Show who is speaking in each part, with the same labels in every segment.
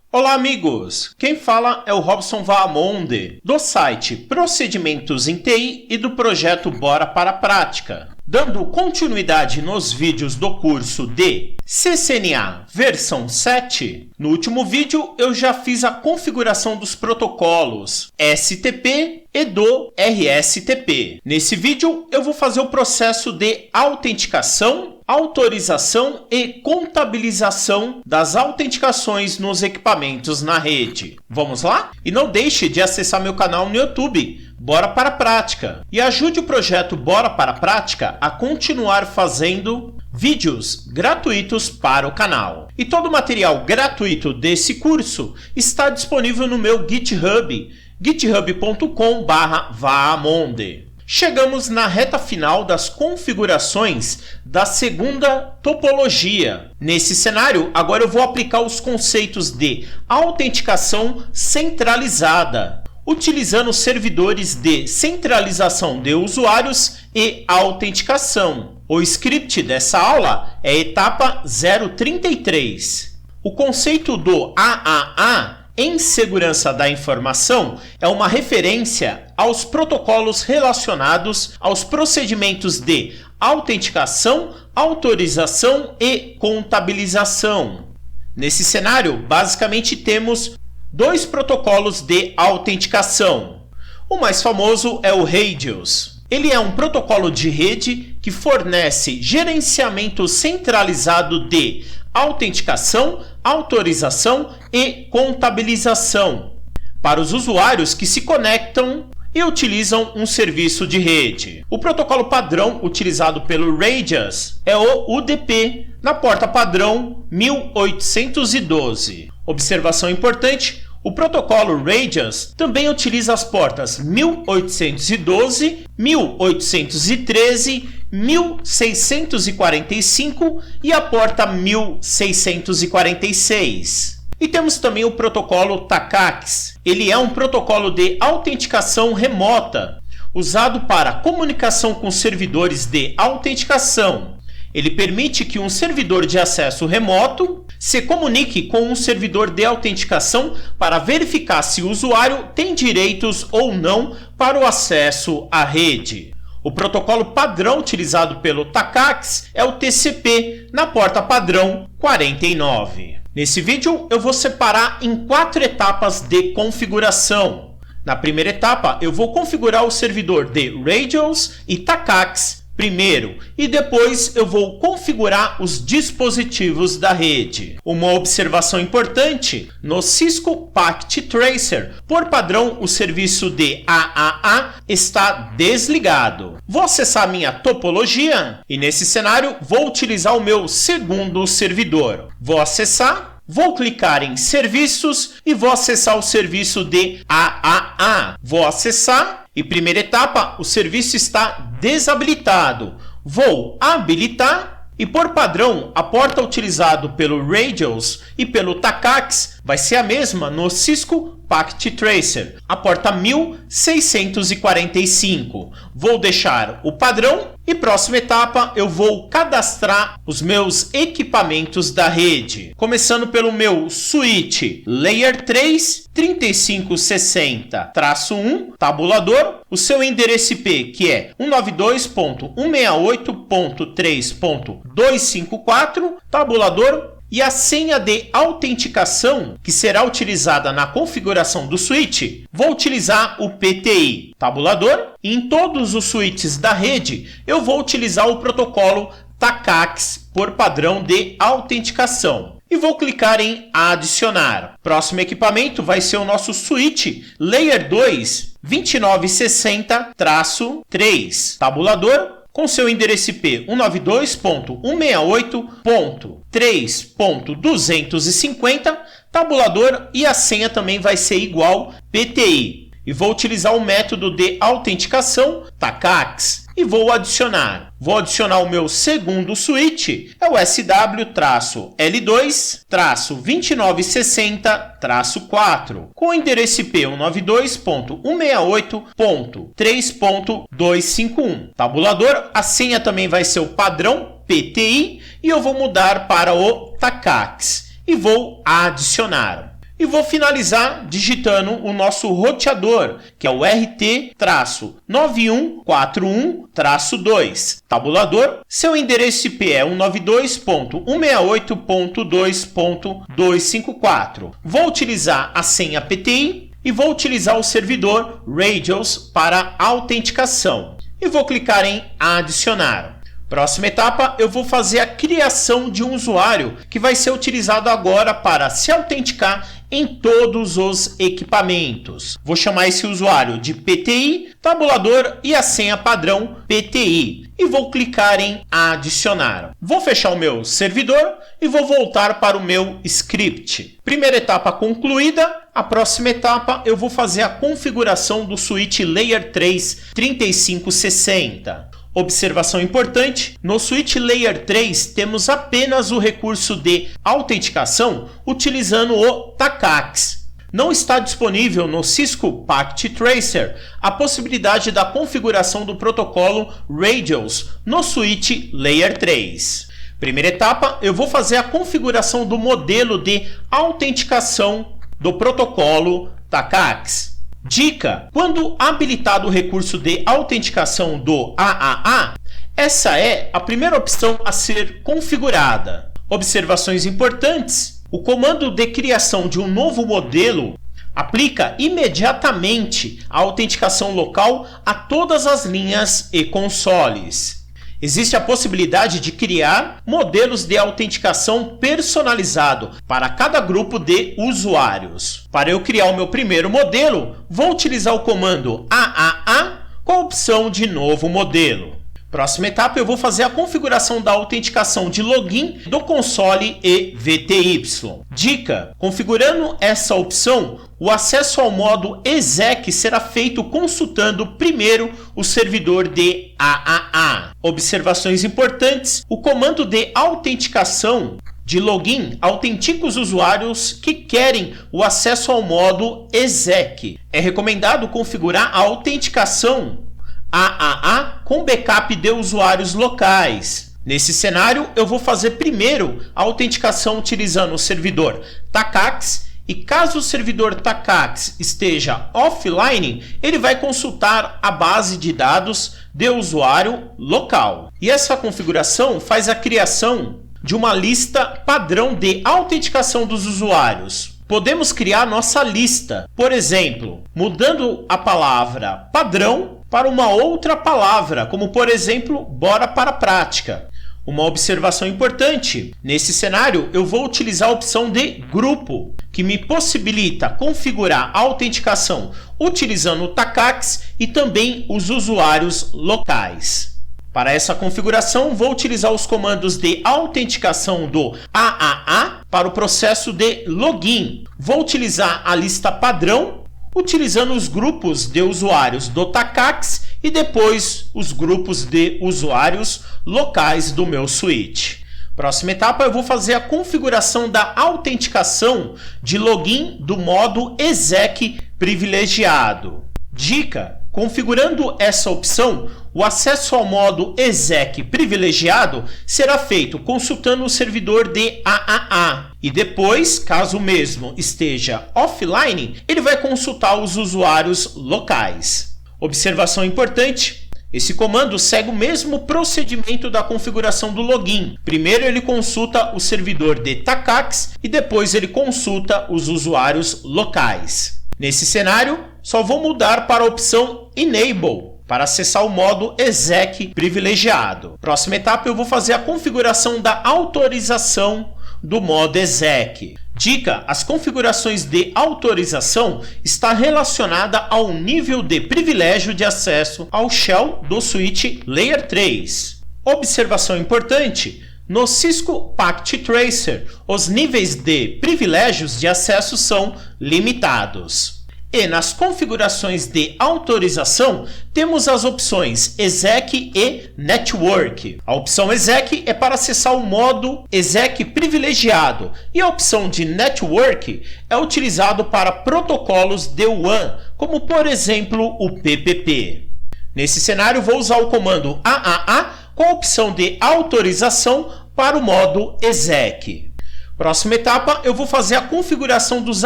Speaker 1: Olá, amigos! Quem fala é o Robson Vaamonde, do site Procedimentos em TI e do projeto Bora para a Prática. Dando continuidade nos vídeos do curso de CCNA versão 7, no último vídeo eu já fiz a configuração dos protocolos STP e do RSTP. Nesse vídeo eu vou fazer o processo de autenticação, autorização e contabilização das autenticações nos equipamentos na rede. Vamos lá? E não deixe de acessar meu canal no YouTube, Bora para a Prática, e ajude o projeto Bora para a Prática a continuar fazendo vídeos gratuitos para o canal. E todo o material gratuito desse curso está disponível no meu GitHub, github.com/vaamonde. Chegamos na reta final das configurações da segunda topologia. Nesse cenário, agora eu vou aplicar os conceitos de autenticação centralizada, utilizando servidores de centralização de usuários e autenticação. O script dessa aula é etapa 033. O conceito do AAA em segurança da informação é uma referência aos protocolos relacionados aos procedimentos de autenticação, autorização e contabilização. Nesse cenário, basicamente temos dois protocolos de autenticação. O mais famoso é o Radius. Ele é um protocolo de rede que fornece gerenciamento centralizado de autenticação, autorização e contabilização para os usuários que se conectam e utilizam um serviço de rede. O protocolo padrão utilizado pelo Radius é o UDP, na porta padrão 1812. Observação importante: o protocolo Radius também utiliza as portas 1812, 1813, 1645 e a porta 1646. E temos também o protocolo TACACS. Ele é um protocolo de autenticação remota, usado para comunicação com servidores de autenticação. Ele permite que um servidor de acesso remoto se comunique com um servidor de autenticação para verificar se o usuário tem direitos ou não para o acesso à rede. O protocolo padrão utilizado pelo TACACS é o TCP, na porta padrão 49. Nesse vídeo eu vou separar em 4 etapas de configuração. Na primeira etapa eu vou configurar o servidor de Radius e TACACS primeiro, e depois eu vou configurar os dispositivos da rede. Uma observação importante: no Cisco Packet Tracer, por padrão o serviço de AAA está desligado. Vou acessar minha topologia e nesse cenário vou utilizar o meu segundo servidor. Vou acessar, vou clicar em serviços e vou acessar o serviço de AAA. Vou acessar e primeira etapa, o serviço está desabilitado. Vou habilitar e por padrão a porta utilizada pelo Radius e pelo TACACS vai ser a mesma no Cisco Packet Tracer, a porta 1645. Vou deixar o padrão e próxima etapa eu vou cadastrar os meus equipamentos da rede. Começando pelo meu switch Layer 3 3560-1 tabulador, o seu endereço IP que é 192.168.3.254 tabulador, e a senha de autenticação que será utilizada na configuração do switch, vou utilizar o PTI tabulador, e em todos os switches da rede eu vou utilizar o protocolo TACACS por padrão de autenticação. E vou clicar em adicionar. Próximo equipamento vai ser o nosso switch Layer 2 2960-3 tabulador, com seu endereço IP 192.168.3.250 tabulador, e a senha também vai ser igual PTI. E vou utilizar o método de autenticação TACACS e vou adicionar. Vou adicionar o meu segundo switch, é o SW-LD-2960-4, com o endereço IP 192.168.3.251. Tabulador, a senha também vai ser o padrão PTI e eu vou mudar para o TACACS e vou adicionar. e vou finalizar digitando o nosso roteador, que é o RT-9141-2. Tabulador, seu endereço IP é 192.168.2.254. Vou utilizar a senha PTI e vou utilizar o servidor Radius para autenticação. E vou clicar em adicionar. Próxima etapa, eu vou fazer a criação de um usuário que vai ser utilizado agora para se autenticar em todos os equipamentos. Vou chamar esse usuário de PTI, tabulador e a senha padrão PTI. E vou clicar em adicionar. Vou fechar o meu servidor e vou voltar para o meu script. Primeira etapa concluída. A próxima etapa eu vou fazer a configuração do switch Layer 3 3560. Observação importante, no switch Layer 3 temos apenas o recurso de autenticação utilizando o TACACS. Não está disponível no Cisco Packet Tracer a possibilidade da configuração do protocolo Radius no switch Layer 3. Primeira etapa, eu vou fazer a configuração do modelo de autenticação do protocolo TACACS. Dica: quando habilitado o recurso de autenticação do AAA, essa é a primeira opção a ser configurada. Observações importantes: o comando de criação de um novo modelo aplica imediatamente a autenticação local a todas as linhas e consoles. Existe a possibilidade de criar modelos de autenticação personalizado para cada grupo de usuários. Para eu criar o meu primeiro modelo, vou utilizar o comando AAA com a opção de novo modelo. Próxima etapa, eu vou fazer a configuração da autenticação de login do console e VTY. Dica: configurando essa opção, o acesso ao modo exec será feito consultando primeiro o servidor de AAA. Observações importantes: o comando de autenticação de login autentica os usuários que querem o acesso ao modo exec. É recomendado configurar a autenticação AAA com backup de usuários locais. Nesse cenário, eu vou fazer primeiro a autenticação utilizando o servidor TACACS e caso o servidor TACACS esteja offline, ele vai consultar a base de dados de usuário local. E essa configuração faz a criação de uma lista padrão de autenticação dos usuários. Podemos criar nossa lista, por exemplo, mudando a palavra padrão para uma outra palavra, como por exemplo, bora para a prática. Uma observação importante: nesse cenário eu vou utilizar a opção de grupo, que me possibilita configurar a autenticação utilizando o TACACS e também os usuários locais. Para essa configuração, vou utilizar os comandos de autenticação do AAA para o processo de login. Vou utilizar a lista padrão, utilizando os grupos de usuários do TACACS e depois os grupos de usuários locais do meu switch. Próxima etapa, eu vou fazer a configuração da autenticação de login do modo exec privilegiado. Dica: configurando essa opção, o acesso ao modo exec privilegiado será feito consultando o servidor de AAA. E depois, caso o mesmo esteja offline, ele vai consultar os usuários locais. Observação importante: esse comando segue o mesmo procedimento da configuração do login. Primeiro ele consulta o servidor de TACACS e depois ele consulta os usuários locais. Nesse cenário, só vou mudar para a opção Enable para acessar o modo exec privilegiado. Próxima etapa, eu vou fazer a configuração da autorização do modo exec. Dica: as configurações de autorização está relacionada ao nível de privilégio de acesso ao shell do switch Layer 3. Observação importante: no Cisco Packet Tracer, os níveis de privilégios de acesso são limitados. E nas configurações de autorização, temos as opções Exec e Network. A opção Exec é para acessar o modo Exec privilegiado e a opção de Network é utilizado para protocolos de WAN, como por exemplo o PPP. Nesse cenário, vou usar o comando AAA com a opção de autorização para o modo Exec. Próxima etapa, eu vou fazer a configuração dos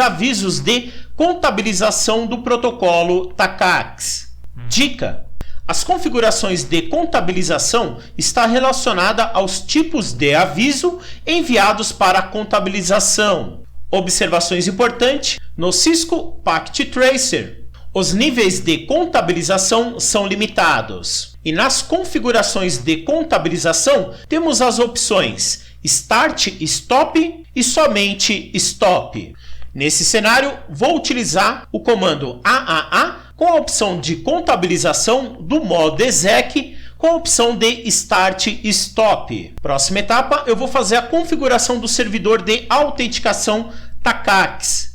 Speaker 1: avisos de contabilização do protocolo TACACS. Dica: as configurações de contabilização estão relacionadas aos tipos de aviso enviados para a contabilização. Observações importantes: no Cisco Packet Tracer, os níveis de contabilização são limitados. E nas configurações de contabilização, temos as opções Start, Stop e somente Stop. Nesse cenário, vou utilizar o comando AAA com a opção de contabilização do modo exec com a opção de Start e Stop. Próxima etapa, eu vou fazer a configuração do servidor de autenticação TACACS.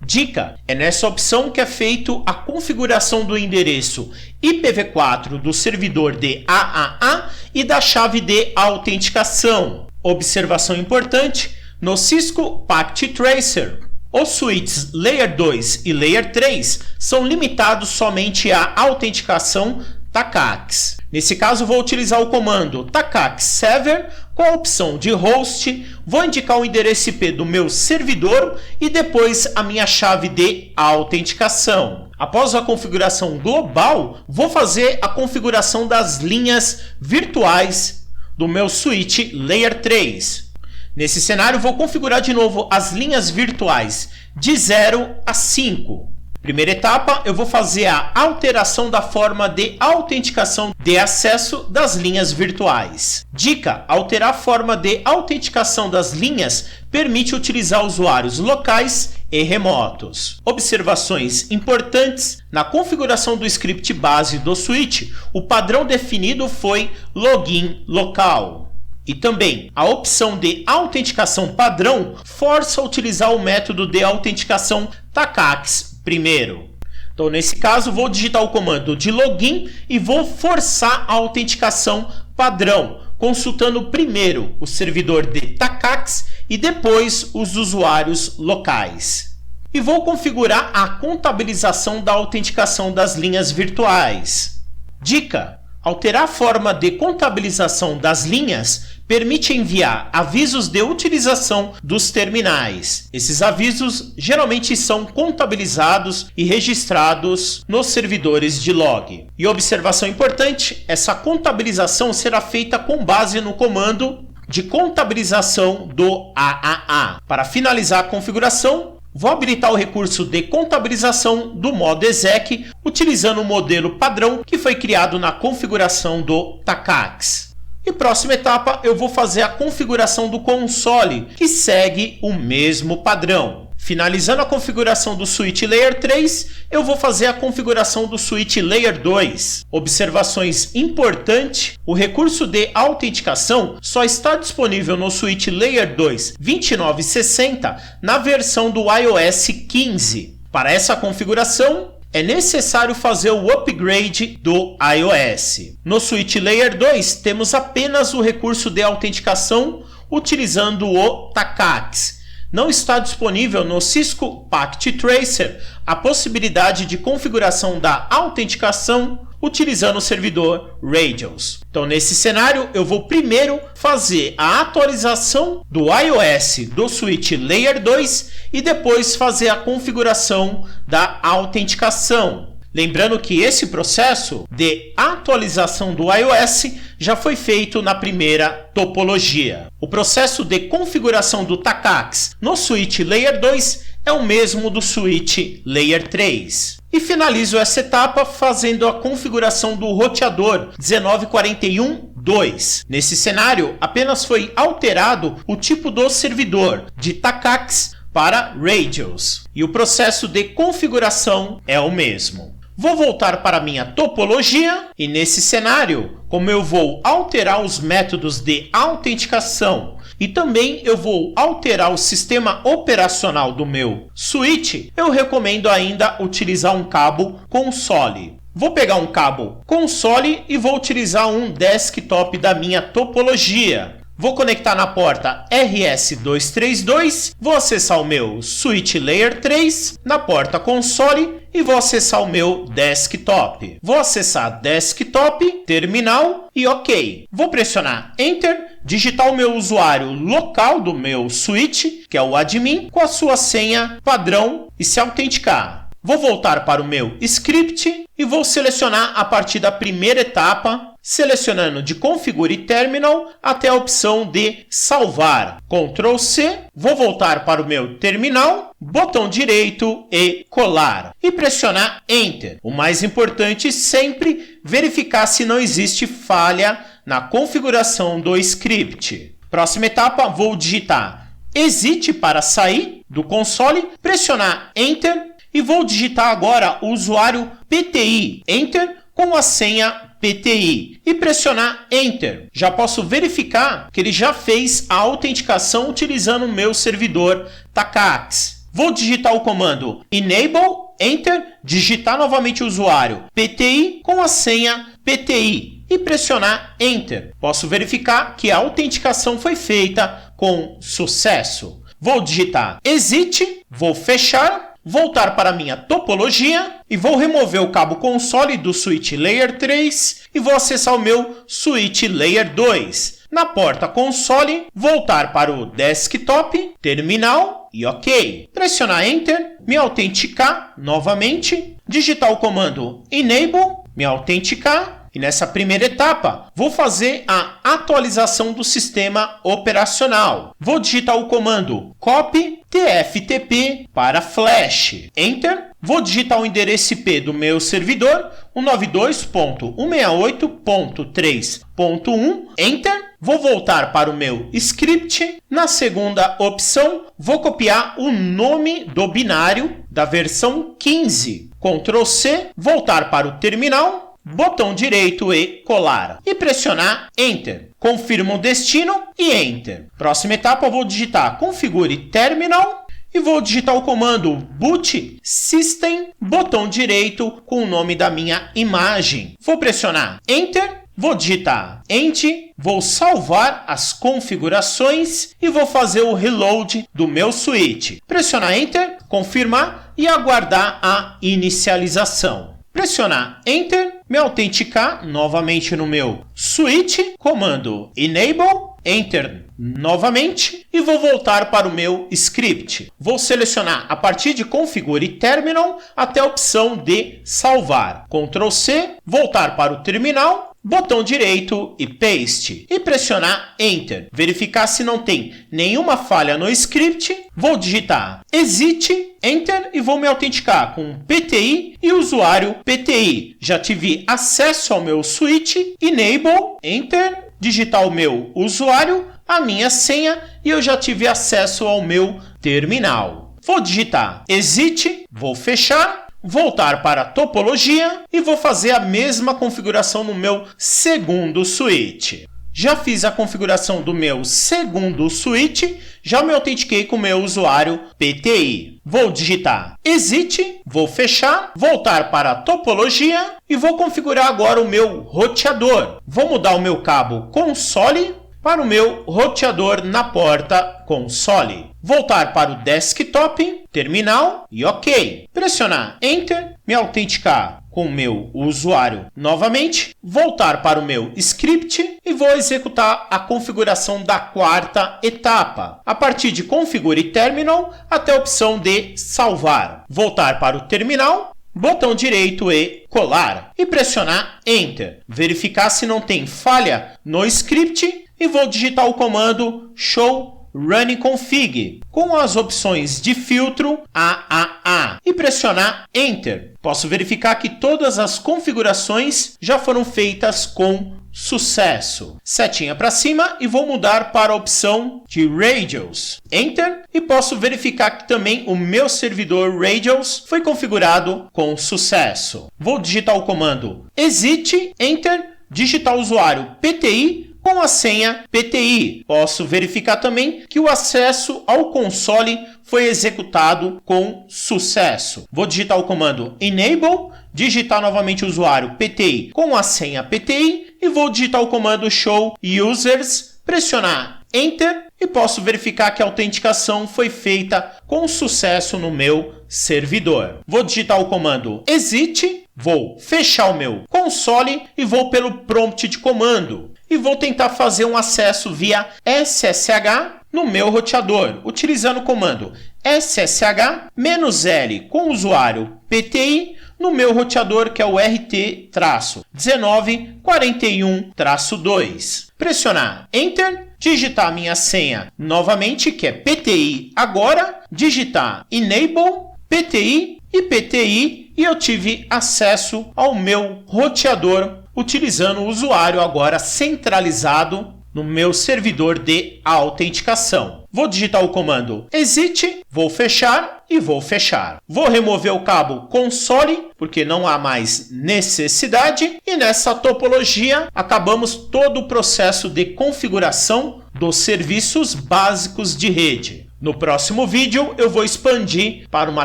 Speaker 1: Dica: é nessa opção que é feito a configuração do endereço IPv4 do servidor de AAA e da chave de autenticação. Observação importante: no Cisco Packet Tracer, os switches Layer 2 e Layer 3 são limitados somente à autenticação TACACS. Nesse caso, vou utilizar o comando TACACS Server com a opção de host, vou indicar o endereço IP do meu servidor e depois a minha chave de autenticação. Após a configuração global, vou fazer a configuração das linhas virtuais do meu switch Layer 3. Nesse cenário, vou configurar de novo as linhas virtuais de 0 a 5. Primeira etapa, eu vou fazer a alteração da forma de autenticação de acesso das linhas virtuais. Dica: alterar a forma de autenticação das linhas permite utilizar usuários locais e remotos. Observações importantes: na configuração do script base do switch, o padrão definido foi login local. E também, a opção de autenticação padrão força a utilizar o método de autenticação TACACS primeiro. Então, nesse caso, vou digitar o comando de login e vou forçar a autenticação padrão, consultando primeiro o servidor de TACACS e depois os usuários locais. E vou configurar a contabilização da autenticação das linhas virtuais. Dica: alterar a forma de contabilização das linhas permite enviar avisos de utilização dos terminais. Esses avisos geralmente são contabilizados e registrados nos servidores de log. E observação importante: essa contabilização será feita com base no comando de contabilização do AAA. Para finalizar a configuração, vou habilitar o recurso de contabilização do modo exec, utilizando o modelo padrão que foi criado na configuração do TACACS. E próxima etapa, eu vou fazer a configuração do console, que segue o mesmo padrão. Finalizando a configuração do switch Layer 3, eu vou fazer a configuração do switch Layer 2. Observações importantes: o recurso de autenticação só está disponível no switch Layer 2 2960 na versão do iOS 15. Para essa configuração, é necessário fazer o upgrade do iOS. No switch Layer 2, temos apenas o recurso de autenticação utilizando o TACACS. Não está disponível no Cisco Packet Tracer a possibilidade de configuração da autenticação utilizando o servidor Radios. Então, nesse cenário, eu vou primeiro fazer a atualização do iOS do switch Layer 2 e depois fazer a configuração da autenticação. Lembrando que esse processo de atualização do iOS já foi feito na primeira topologia. O processo de configuração do TACACS no switch Layer 2 é o mesmo do switch Layer 3. E finalizo essa etapa fazendo a configuração do roteador 1941.2. Nesse cenário, apenas foi alterado o tipo do servidor de TACACS para Radios. E o processo de configuração é o mesmo. Vou voltar para a minha topologia e nesse cenário, como eu vou alterar os métodos de autenticação e também eu vou alterar o sistema operacional do meu switch, eu recomendo ainda utilizar um cabo console. Vou pegar um cabo console e vou utilizar um desktop da minha topologia. Vou conectar na porta RS232, vou acessar o meu switch Layer 3 na porta console e vou acessar o meu desktop. Vou acessar desktop, terminal e OK. Vou pressionar Enter digitar o meu usuário local do meu switch, que é o admin, com a sua senha padrão e se autenticar. Vou voltar para o meu script e vou selecionar a partir da primeira etapa, selecionando de Configure Terminal até a opção de salvar. Ctrl C, vou voltar para o meu terminal, botão direito e colar. E pressionar Enter. O mais importante sempre verificar se não existe falha na configuração do script. Próxima etapa, vou digitar Exit para sair do console, pressionar Enter e vou digitar agora o usuário PTI, Enter, com a senha PTI e pressionar Enter. Já posso verificar que ele já fez a autenticação utilizando o meu servidor Takacs. Vou digitar o comando Enable, Enter, digitar novamente o usuário PTI com a senha PTI e pressionar Enter. Posso verificar que a autenticação foi feita com sucesso. Vou digitar Exit, vou fechar, voltar para a minha topologia e vou remover o cabo console do switch Layer 3 e vou acessar o meu switch Layer 2. Na porta console, voltar para o desktop, terminal e OK. Pressionar Enter, me autenticar novamente, digitar o comando Enable, me autenticar. E nessa primeira etapa, vou fazer a atualização do sistema operacional. Vou digitar o comando copy tftp para flash. Enter. Vou digitar o endereço IP do meu servidor, 192.168.3.1. Enter. Vou voltar para o meu script. Na segunda opção, vou copiar o nome do binário da versão 15. Ctrl C, voltar para o terminal. Botão direito e colar. E pressionar Enter. Confirma o destino e Enter. Próxima etapa, eu vou digitar Configure Terminal e vou digitar o comando boot system, botão direito com o nome da minha imagem. Vou pressionar Enter. Vou digitar End, vou salvar as configurações e vou fazer o reload do meu switch. Pressionar Enter, confirmar e aguardar a inicialização. Pressionar Enter, me autenticar novamente no meu switch, comando Enable, Enter novamente e vou voltar para o meu script. Vou selecionar a partir de Configure Terminal até a opção de salvar. Ctrl C, voltar para o terminal, botão direito e paste e pressionar Enter. Verificar se não tem nenhuma falha no script. Vou digitar Exit, Enter e vou me autenticar com PTI e usuário PTI. Já tive acesso ao meu switch, Enable, Enter, digitar o meu usuário, a minha senha e eu já tive acesso ao meu terminal. Vou digitar Exit, vou fechar, voltar para a topologia e vou fazer a mesma configuração no meu segundo switch. Já fiz a configuração do meu segundo switch, já me autentiquei com o meu usuário PTI. Vou digitar Exit, vou fechar, voltar para a topologia e vou configurar agora o meu roteador. Vou mudar o meu cabo console para o meu roteador na porta console. Voltar para o desktop, terminal e OK. Pressionar Enter, me autenticar com o meu usuário novamente, voltar para o meu script e vou executar a configuração da quarta etapa, a partir de Configure Terminal até a opção de salvar. Voltar para o terminal, botão direito e colar e pressionar Enter. Verificar se não tem falha no script e vou digitar o comando show Running Config com as opções de filtro AAA e pressionar Enter. Posso verificar que todas as configurações já foram feitas com sucesso. Setinha para cima e vou mudar para a opção de Radios. Enter e posso verificar que também o meu servidor Radios foi configurado com sucesso. Vou digitar o comando Exit, Enter, digitar o usuário PTI com a senha PTI. Posso verificar também que o acesso ao console foi executado com sucesso. Vou digitar o comando Enable, digitar novamente o usuário PTI com a senha PTI e vou digitar o comando Show Users, pressionar Enter e posso verificar que a autenticação foi feita com sucesso no meu servidor. Vou digitar o comando Exit, vou fechar o meu console e vou pelo prompt de comando. e vou tentar fazer um acesso via SSH no meu roteador, utilizando o comando SSH-L com o usuário PTI no meu roteador, que é o RT-1941-2. Pressionar Enter, digitar minha senha novamente, que é PTI agora, digitar Enable, PTI e PTI, e eu tive acesso ao meu roteador utilizando o usuário agora centralizado no meu servidor de autenticação. Vou digitar o comando exit, vou fechar e vou fechar. Vou remover o cabo console, porque não há mais necessidade. E nessa topologia, acabamos todo o processo de configuração dos serviços básicos de rede. No próximo vídeo, eu vou expandir para uma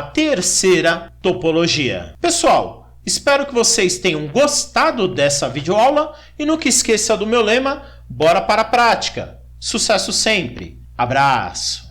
Speaker 1: terceira topologia. Pessoal, espero que vocês tenham gostado dessa videoaula e nunca esqueça do meu lema: bora para a prática. Sucesso sempre! Abraço!